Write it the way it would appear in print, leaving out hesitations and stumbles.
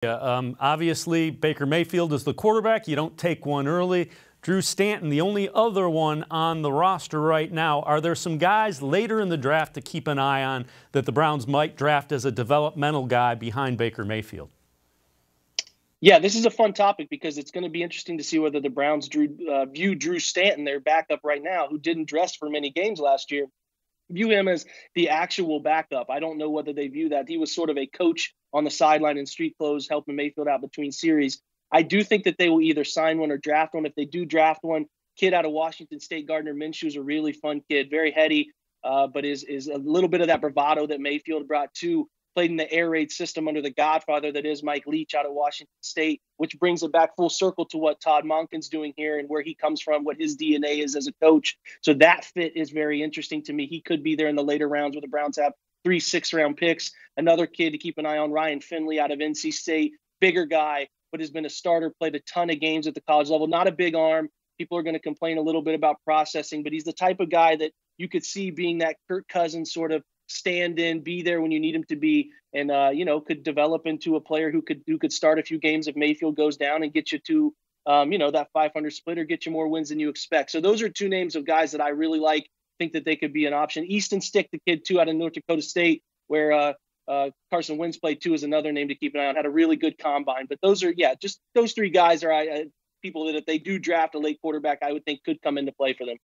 Yeah, obviously, Baker Mayfield is the quarterback. You don't take one early. Drew Stanton, the only other one on the roster right now. Are there some guys later in the draft to keep an eye on that the Browns might draft as a developmental guy behind Baker Mayfield? Yeah, this is a fun topic because it's going to be interesting to see whether the Browns view Drew Stanton, their backup right now, who didn't dress for many games last year, view him as the actual backup. I don't know whether they view that. He was sort of a coach on the sideline in street clothes, helping Mayfield out between series. I do think that they will either sign one or draft one. If they do draft one, kid out of Washington State, Gardner Minshew, is a really fun kid, very heady, but is a little bit of that bravado that Mayfield brought too. Played in the air raid system under the godfather that is Mike Leach out of Washington State, which brings it back full circle to what Todd Monken's doing here and where he comes from, what his DNA is as a coach. So that fit is very interesting to me. He could be there in the later rounds where the Browns have 3 6-round picks. Another kid to keep an eye on, Ryan Finley out of NC State, bigger guy, but has been a starter, played a ton of games at the college level. Not a big arm. People are going to complain a little bit about processing, but he's the type of guy that you could see being that Kirk Cousins sort of stand in, be there when you need him to be, and could develop into a player who could start a few games if Mayfield goes down and get you to that 500 split or get you more wins than you expect. So those are 2 names of guys that I really like. Think that they could be an option. Easton Stick, the kid too out of North Dakota State, where Carson Wentz played too, is another name to keep an eye on. Had a really good combine. But those are just those 3 guys are people that if they do draft a late quarterback, I would think could come into play for them.